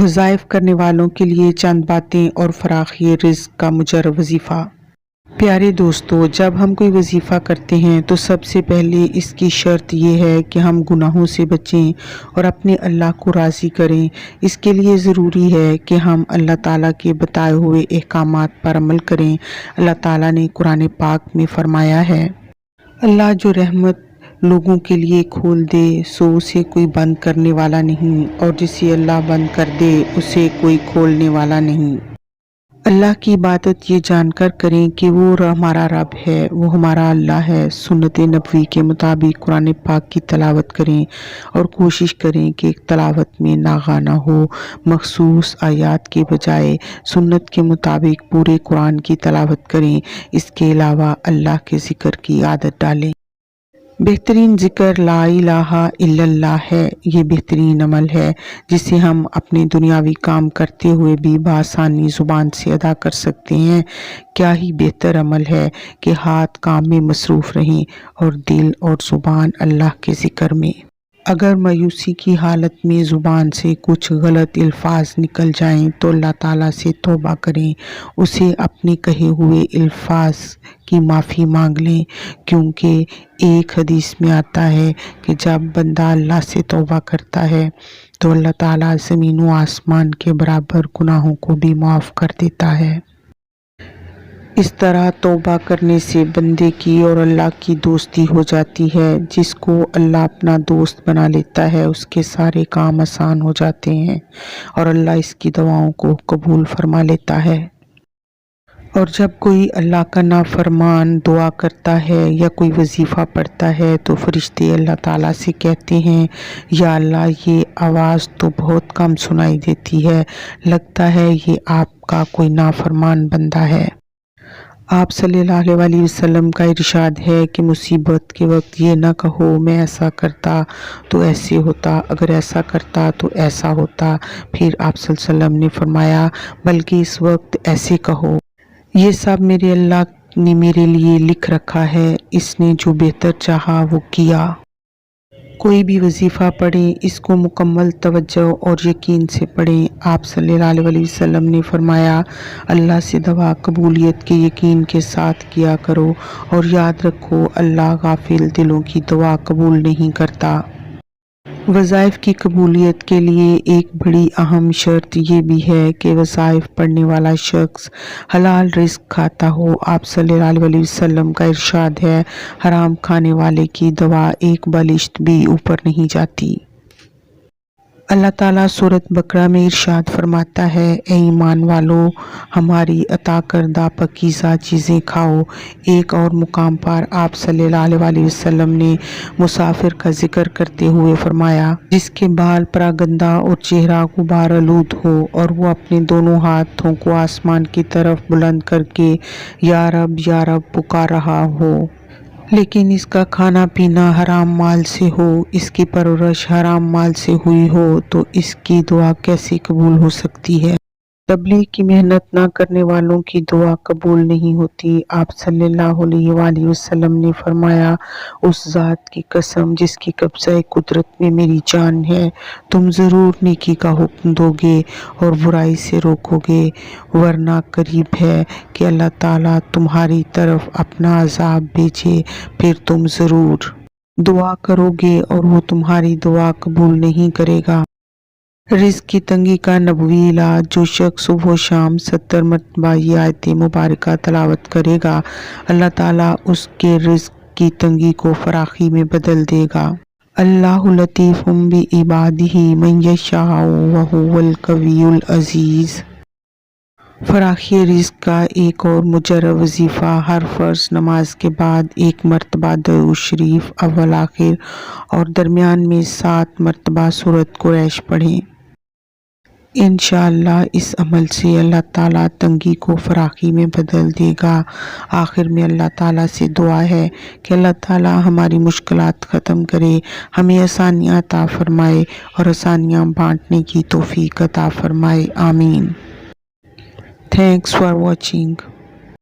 وظائف کرنے والوں کے لیے چند باتیں اور فراخی رزق کا مجرب وظیفہ۔ پیارے دوستو، جب ہم کوئی وظیفہ کرتے ہیں تو سب سے پہلے اس کی شرط یہ ہے کہ ہم گناہوں سے بچیں اور اپنے اللہ کو راضی کریں۔ اس کے لیے ضروری ہے کہ ہم اللہ تعالیٰ کے بتائے ہوئے احکامات پر عمل کریں۔ اللہ تعالیٰ نے قرآن پاک میں فرمایا ہے، اللہ جو رحمت لوگوں کے لیے کھول دے سو اسے کوئی بند کرنے والا نہیں، اور جسے اللہ بند کر دے اسے کوئی کھولنے والا نہیں۔ اللہ کی عبادت یہ جان کر کریں کہ وہ ہمارا رب ہے، وہ ہمارا اللہ ہے۔ سنت نبوی کے مطابق قرآن پاک کی تلاوت کریں اور کوشش کریں کہ تلاوت میں ناغہ ہو، مخصوص آیات کے بجائے سنت کے مطابق پورے قرآن کی تلاوت کریں۔ اس کے علاوہ اللہ کے ذکر کی عادت ڈالیں۔ بہترین ذکر لا الہ الا اللہ ہے۔ یہ بہترین عمل ہے جسے ہم اپنے دنیاوی کام کرتے ہوئے بھی بآسانی زبان سے ادا کر سکتے ہیں۔ کیا ہی بہتر عمل ہے کہ ہاتھ کام میں مصروف رہیں اور دل اور زبان اللہ کے ذکر میں۔ اگر مایوسی کی حالت میں زبان سے کچھ غلط الفاظ نکل جائیں تو اللہ تعالیٰ سے توبہ کریں، اسے اپنے کہے ہوئے الفاظ کی معافی مانگ لیں، کیونکہ ایک حدیث میں آتا ہے کہ جب بندہ اللہ سے توبہ کرتا ہے تو اللہ تعالیٰ زمین و آسمان کے برابر گناہوں کو بھی معاف کر دیتا ہے۔ اس طرح توبہ کرنے سے بندے کی اور اللہ کی دوستی ہو جاتی ہے۔ جس کو اللہ اپنا دوست بنا لیتا ہے اس کے سارے کام آسان ہو جاتے ہیں اور اللہ اس کی دعاؤں کو قبول فرما لیتا ہے۔ اور جب کوئی اللہ کا نافرمان دعا کرتا ہے یا کوئی وظیفہ پڑھتا ہے تو فرشتے اللہ تعالیٰ سے کہتے ہیں، یا اللہ یہ آواز تو بہت کم سنائی دیتی ہے، لگتا ہے یہ آپ کا کوئی نافرمان بندہ ہے۔ آپ صلی اللہ علیہ وسلم کا ارشاد ہے کہ مصیبت کے وقت یہ نہ کہو میں ایسا کرتا تو ایسے ہوتا، اگر ایسا کرتا تو ایسا ہوتا۔ پھر آپ صلی اللہ علیہ وسلم نے فرمایا، بلکہ اس وقت ایسے کہو، یہ سب میرے اللہ نے میرے لیے لکھ رکھا ہے، اس نے جو بہتر چاہا وہ کیا۔ کوئی بھی وظیفہ پڑھیں، اس کو مکمل توجہ اور یقین سے پڑھیں۔ آپ صلی اللہ علیہ وسلم نے فرمایا، اللہ سے دعا قبولیت کے یقین کے ساتھ کیا کرو، اور یاد رکھو اللہ غافل دلوں کی دعا قبول نہیں کرتا۔ وظائف کی قبولیت کے لیے ایک بڑی اہم شرط یہ بھی ہے کہ وظائف پڑھنے والا شخص حلال رزق کھاتا ہو۔ آپ صلی اللہ علیہ وسلم کا ارشاد ہے، حرام کھانے والے کی دعا ایک بالشت بھی اوپر نہیں جاتی۔ اللہ تعالیٰ سورۃ بقرہ میں ارشاد فرماتا ہے، اے ایمان والو، ہماری عطا کردہ پاکیزہ چیزیں کھاؤ۔ ایک اور مقام پر آپ صلی اللہ علیہ وسلم نے مسافر کا ذکر کرتے ہوئے فرمایا، جس کے بال پراگندہ اور چہرہ غبار آلود ہو اور وہ اپنے دونوں ہاتھوں کو آسمان کی طرف بلند کر کے یا رب پکار رہا ہو، لیکن اس کا کھانا پینا حرام مال سے ہو، اس کی پرورش حرام مال سے ہوئی ہو، تو اس کی دعا کیسے قبول ہو سکتی ہے؟ تبلیغ کی محنت نہ کرنے والوں کی دعا قبول نہیں ہوتی۔ آپ صلی اللہ علیہ وآلہ وسلم نے فرمایا، اس ذات کی قسم جس کی قبضہ قدرت میں میری جان ہے، تم ضرور نیکی کا حکم دو گے اور برائی سے روکو گے، ورنہ قریب ہے کہ اللہ تعالیٰ تمہاری طرف اپنا عذاب بھیجے، پھر تم ضرور دعا کرو گے اور وہ تمہاری دعا قبول نہیں کرے گا۔ رزق کی تنگی کا نبوی علاج، جو شخص صبح و شام 70 مرتبہ یہ آیت مبارکہ تلاوت کرے گا، اللہ تعالیٰ اس کے رزق کی تنگی کو فراخی میں بدل دے گا۔ اللہ لطیف بعبادہ من یشاء وہو القوی العزیز۔ فراخی رزق کا ایک اور مجرب وظیفہ، ہر فرض نماز کے بعد 1 مرتبہ درود شریف اول آخر اور درمیان میں 7 مرتبہ سورۃ قریش پڑھیں۔ انشاءاللہ اس عمل سے اللہ تعالیٰ تنگی کو فراخی میں بدل دے گا۔ آخر میں اللہ تعالیٰ سے دعا ہے کہ اللہ تعالیٰ ہماری مشکلات ختم کرے، ہمیں آسانیاں عطا فرمائے اور آسانیاں بانٹنے کی توفیق عطا فرمائے، آمین۔ Thanks for watching.